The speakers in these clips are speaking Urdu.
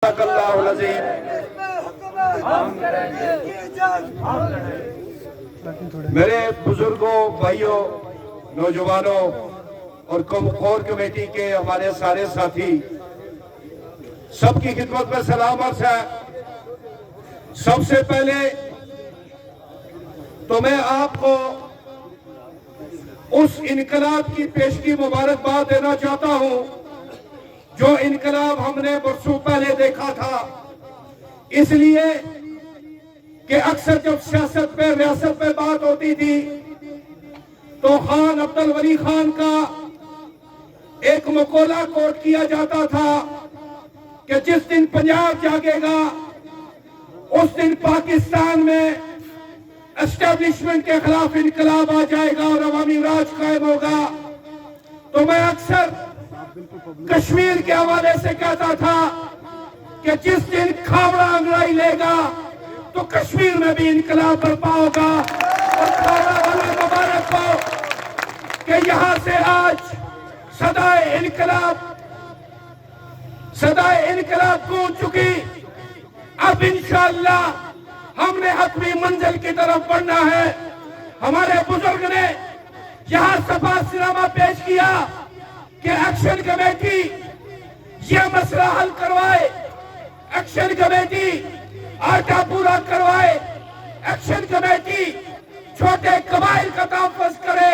اللہ العظیم۔ میرے بزرگوں، بھائیوں، نوجوانوں اور کور کمیٹی کے ہمارے سارے ساتھی، سب کی خدمت میں سلام عرض ہے۔ سب سے پہلے تو میں آپ کو اس انقلاب کی پیشگی مبارکباد دینا چاہتا ہوں جو انقلاب ہم نے برسوں پہلے دیکھا تھا، اس لیے کہ اکثر جب سیاست میں ریاست میں بات ہوتی تھی تو خان عبدالولی خان کا ایک مقولہ کوٹ کیا جاتا تھا کہ جس دن پنجاب جاگے گا اس دن پاکستان میں اسٹیبلشمنٹ کے خلاف انقلاب آ جائے گا اور عوامی راج قائم ہوگا۔ تو میں اکثر کشمیر کے حوالے سے کہتا تھا کہ جس دن کھاوڑا انگڑائی لے گا تو کشمیر میں بھی انقلاب برپا ہوگا، اور کھاوڑا والے مبارک ہو کہ یہاں سے آج صدائے انقلاب گونج چکی۔ اب انشاءاللہ ہم نے حتمی منزل کی طرف بڑھنا ہے۔ ہمارے بزرگ نے یہاں صفحہ نامہ پیش کیا کہ ایکشن کمیٹی یہ مسئلہ حل کروائے، ایکشن کمیٹی آٹا پورا کروائے، ایکشن کمیٹی چھوٹے قبائل کا تحفظ کرے،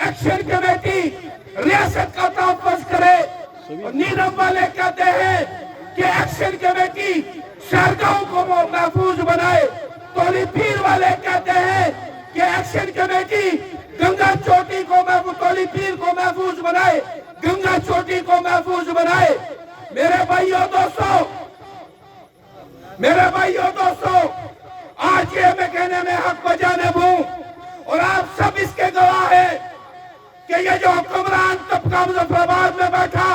ایکشن کمیٹی ریاست کا تحفظ کرے۔ اور نیرم والے کہتے ہیں کہ ایکشن کمیٹی شہرگاہوں کو محفوظ بنائے۔ تولی پیر والے کہتے ہیں کہ ایکشن کمیٹی گنگا چوٹی کو تولی پیر کو محفوظ بنائے، گنگا چوٹی کو محفوظ بنائے۔ میرے بھائیوں دوستو، آج یہ میں کہنے میں حق بجانب ہوں اور آپ سب اس کے گواہ ہیں کہ یہ جو حکمران طبقہ مظفر آباد میں بیٹھا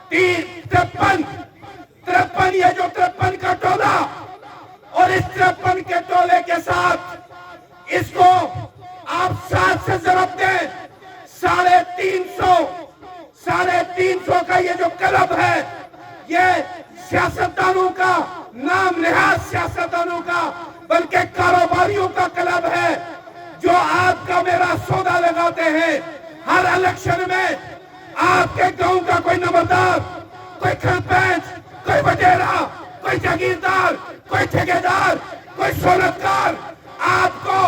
53 یہ جو 53 کا ٹولہ، اور اس 53 کے ٹولے کے ساتھ اس کو آپ 7 سے ضرب دیں، 350 کا یہ جو کلب ہے، یہ سیاستدانوں کا نام نہاد سیاستدانوں کا بلکہ کاروباریوں کا کلب ہے جو آپ کا میرا سودا لگاتے ہیں۔ ہر الیکشن میں آپ کے گاؤں کا کوئی نمبردار، کوئی کھلپینچ، کوئی وڈیرا، کوئی جاگیردار، کوئی ٹھیکیدار، کوئی سولتکار آپ کو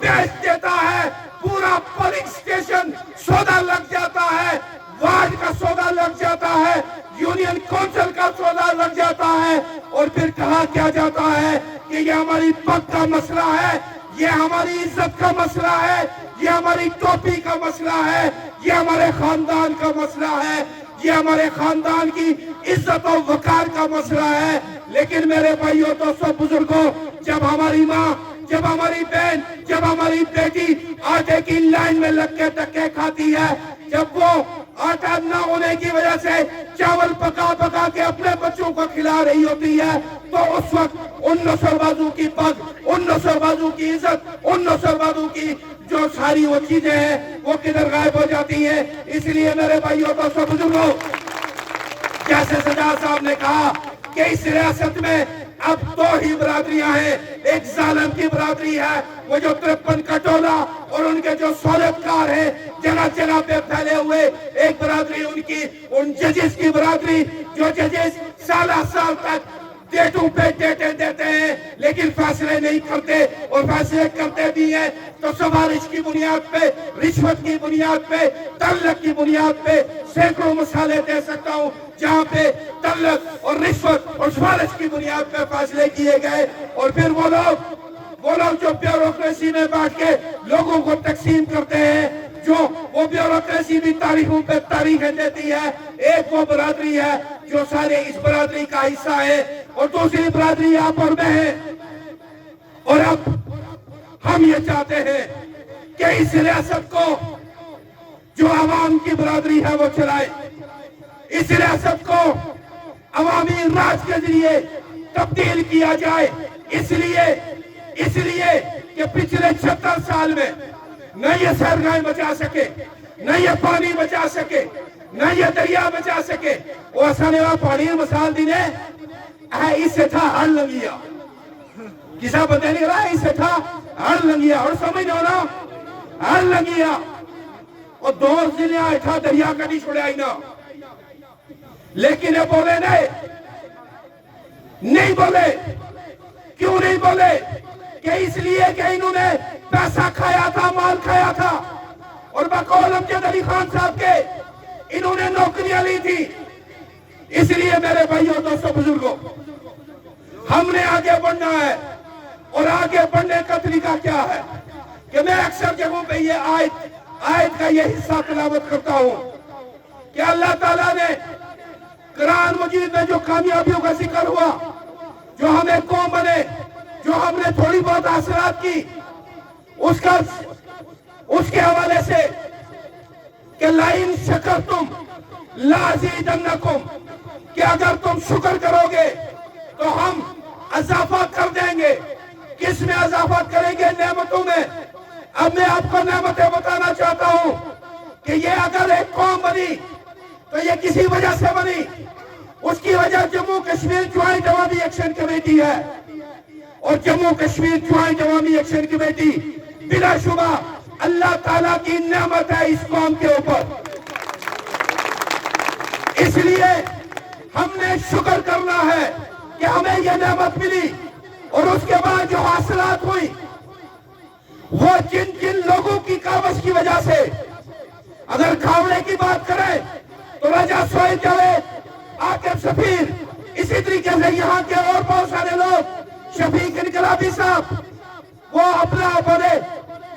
بیچ دیتا ہے۔ پورا پولنگ سٹیشن سودا لگ جاتا ہے، وارڈ کا سودا لگ جاتا ہے، یونین کونسل کا سودا لگ جاتا ہے، اور پھر کہا کیا جاتا ہے کہ یہ ہماری پگ کا مسئلہ ہے، یہ ہماری عزت کا مسئلہ ہے، یہ ہماری ٹوپی کا مسئلہ ہے، یہ ہمارے خاندان کا مسئلہ ہے، یہ ہمارے خاندان کی عزت و وقار کا مسئلہ ہے۔ لیکن میرے بھائیوں دوستوں بزرگوں، جب ہماری ماں، جب ہماری بہن، جب ہماری بیٹی آٹے کی لائن میں لگ کے دھکے کھاتی ہے، جب وہ آٹا نہ ہونے کی وجہ سے چاول پکا کے اپنے بچوں کو کھلا رہی ہوتی ہے، تو اس وقت ان نصربازوں کی پگ، ان نصربازوں کی عزت، ان نصربازوں کی جو ساری وہ چیزیں ہیں وہ کدھر غائب ہو جاتی ہیں۔ اس لیے میرے بھائیوں دوستوں بزرگوں، جیسے سجاد صاحب نے کہا کہ اس ریاست میں اب 2 ہی برادریاں ہیں، ایک ظالم کی برادری ہے، وہ جو 53 کا ٹولہ اور ان کے جو سولتکار ہیں جگہ جگہ پہ پھیلے ہوئے، ایک برادری ان ججز کی برادری جو ججز سالہ سال تک ڈیٹوں پہ ڈیٹیں دیتے ہیں لیکن فیصلے نہیں کرتے، اور فیصلے کرتے بھی ہیں تو سفارش کی بنیاد پہ، رشوت کی بنیاد پہ، تعلق کی بنیاد پہ۔ سینکڑوں مثالیں دے سکتا ہوں جہاں پہ تعلق اور رشوت اور سفارش کی بنیاد پہ فیصلے کیے گئے، اور پھر وہ لوگ جو بیوروکریسی میں بیٹھ کے لوگوں کو تقسیم کرتے ہیں، جو وہ بیوروکریسی بھی تاریخوں پہ تاریخیں دیتی ہے۔ ایک وہ برادری ہے جو سارے اس برادری کا حصہ ہے، اور دوسری برادری آپ اور میں ہے۔ اور اب ہم یہ چاہتے ہیں کہ اس ریاست کو جو عوام کی برادری ہے وہ چلائے، اس ریاست کو عوامی راج کے ذریعے تبدیل کیا جائے۔ اس لیے کہ پچھلے 76 سال میں نہ یہ سرگاہیں بچا سکے، نہ یہ پانی بچا سکے، نہ یہ دریا بچا سکے وہ آسانے والا پانی مثال دینے اس سے تھا ہر لگیا کسا پتہ نہیں رہا اس سے تھا ہر لگیا اور سمجھ ہونا ہر لگیا اور دو ضلع تھا دریا کا نہیں چھوڑے آئی نا لیکن یہ بولے نہیں بولے کیوں نہیں بولے کہ اس لیے کہ انہوں نے پیسہ کھایا تھا مال کھایا تھا اور بقول امجد علی خان صاحب کے انہوں نے نوکریاں لی تھی اس لیے میرے بھائیوں دوستوں بزرگوں ہم نے آگے بڑھنا ہے اور آگے بڑھنے کا طریقہ کیا ہے کہ میں اکثر جگہوں پہ یہ آیت کا یہ حصہ تلاوت کرتا ہوں کہ اللہ تعالیٰ نے قرآن مجید میں جو کامیابیوں کا ذکر ہوا جو ہمیں قوم بنے جو ہم نے تھوڑی بہت حاصلات کی اس کے حوالے سے کہ لَإِن شَكَرْتُمْ لَأَزِيدَنَّكُمْ کہ اگر تم شکر کرو گے تو ہم اضافہ کر دیں گے کس میں اضافہ کریں گے نعمتوں میں اب میں آپ کو نعمتیں بتانا چاہتا ہوں کہ یہ اگر ایک قوم بنی تو یہ کسی وجہ سے بنی اس کی وجہ جموں کشمیر جوائنٹ عوامی ایکشن کمیٹی ہے اور جموں کشمیر جوائنٹ عوامی ایکشن کمیٹی بلا شبہ اللہ تعالیٰ کی نعمت ہے اس قوم کے اوپر اس لیے ہم نے شکر کرنا ہے کہ ہمیں یہ نعمت ملی اور اس کے بعد جو حاصلات ہوئی وہ جن لوگوں کی کاوش کی وجہ سے اگر کھاوڑے کی بات کریں تو راجہ سوئل جاوید عاقب سفیر اسی طریقے سے یہاں کے اور بہت سارے لوگ شفیق انقلابی صاحب وہ اپنا بڑے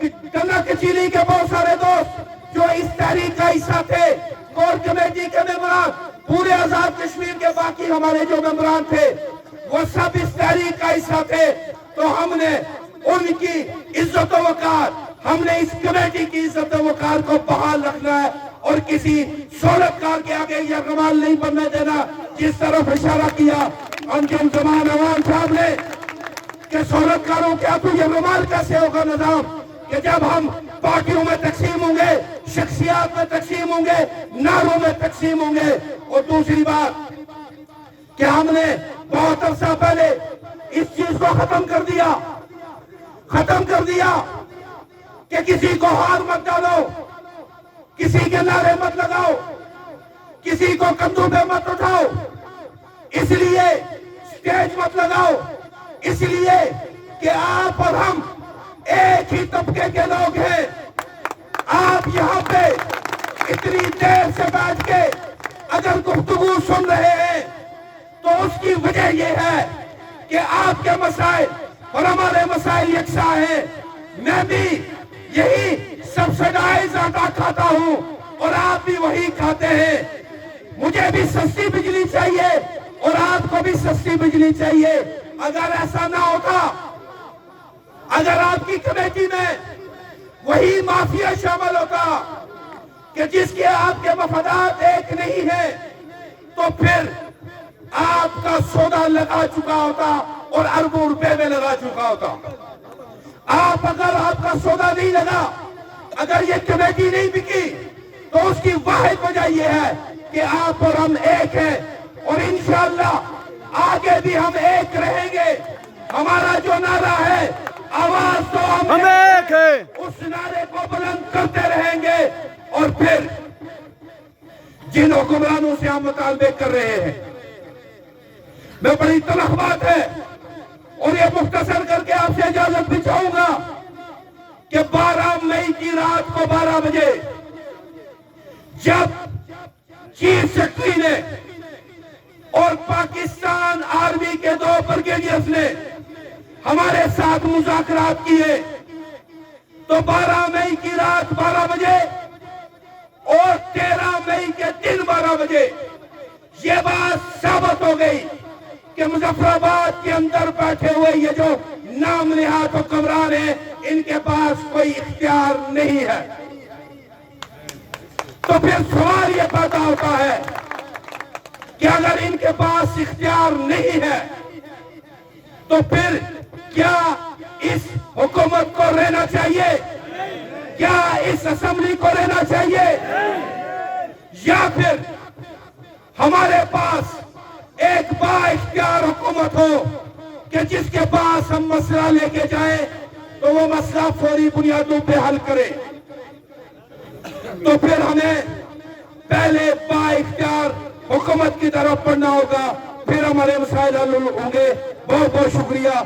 گنگا کچیلی کے بہت سارے دوست جو اس تحریک کا حصہ تھے کور کمیٹی کے ممبران پورے آزاد کشمیر کے باقی ہمارے جو ممبران تھے وہ سب اس تحریک کا حصہ تھے تو ہم نے ان کی عزت و وقار ہم نے اس کمیٹی کی عزت و وقار کو بحال رکھنا ہے اور کسی سہولتکار کے آگے یہ رومال نہیں بننے دینا جس طرف اشارہ کیا انجم زمان عوام صاحب نے کہ سہولتکاروں کیا تو یہ رومال کیسے ہوگا نظام کہ جب ہم پارٹیوں میں تقسیم ہوں گے شخصیات میں تقسیم ہوں گے نعروں میں تقسیم ہوں گے اور دوسری بات کہ ہم نے بہت عرصہ پہلے اس چیز کو ختم کر دیا کہ کسی کو ہار مت ڈالو کسی کے نعرے مت لگاؤ کسی کو کندھوں پہ مت اٹھاؤ اس لیے سٹیج مت لگاؤ اس لیے کہ آپ اور ہم ایک ہی طبقے کے لوگ ہیں آپ یہاں پہ اتنی دیر سے بیٹھ کے اگر گفتگو سن رہے ہیں تو اس کی وجہ یہ ہے کہ آپ کے مسائل اور ہمارے مسائل یکساں ہیں میں بھی یہی سبسڈائز آٹا کھاتا ہوں اور آپ بھی وہی کھاتے ہیں مجھے بھی سستی بجلی چاہیے اور آپ کو بھی سستی بجلی چاہیے اگر ایسا نہ ہوتا اگر آپ کی کمیٹی میں وہی مافیا شامل ہوتا کہ جس کے آپ کے مفادات ایک نہیں ہیں تو پھر آپ کا سودا لگا چکا ہوتا اور اربوں روپے میں لگا چکا ہوتا اگر آپ کا سودا نہیں لگا اگر یہ کمیٹی نہیں بکی تو اس کی واحد وجہ یہ ہے کہ آپ اور ہم ایک ہیں اور انشاءاللہ آگے بھی ہم ایک رہیں گے ہمارا جو نعرہ ہے آواز تو ہم ایک ہے اس نعرے کو بلند کرتے رہیں گے اور پھر جن حکمرانوں سے ہم مطالبے کر رہے ہیں میں بڑی تلخ بات ہے اور یہ مختصر کر کے آپ سے اجازت بھی چاہوں گا کہ 12 مئی کی رات کو 12 بجے جب چیف سیکرٹری نے اور پاکستان آرمی کے 2 بریگیڈیئرز نے ہمارے ساتھ مذاکرات کیے تو 12 مئی کی رات 12 بجے اور 13 مئی کے دن 12 بجے یہ بات ثابت ہو گئی کہ مظفر آباد کے اندر بیٹھے ہوئے یہ جو نام نہاد حکمران ہیں ان کے پاس کوئی اختیار نہیں ہے تو پھر سوال یہ پیدا ہوتا ہے کہ اگر ان کے پاس اختیار نہیں ہے تو پھر کیا اس حکومت کو رہنا چاہیے کیا اس اسمبلی کو رہنا چاہیے یا پھر ہمارے پاس ایک با اختیار حکومت ہو کہ جس کے پاس ہم مسئلہ لے کے جائیں تو وہ مسئلہ فوری بنیادوں پہ حل کرے. تو پھر ہمیں پہلے با اختیار حکومت کی طرف پڑھنا ہوگا, پھر ہمارے مسائل حل ہوں گے. بہت بہت شکریہ.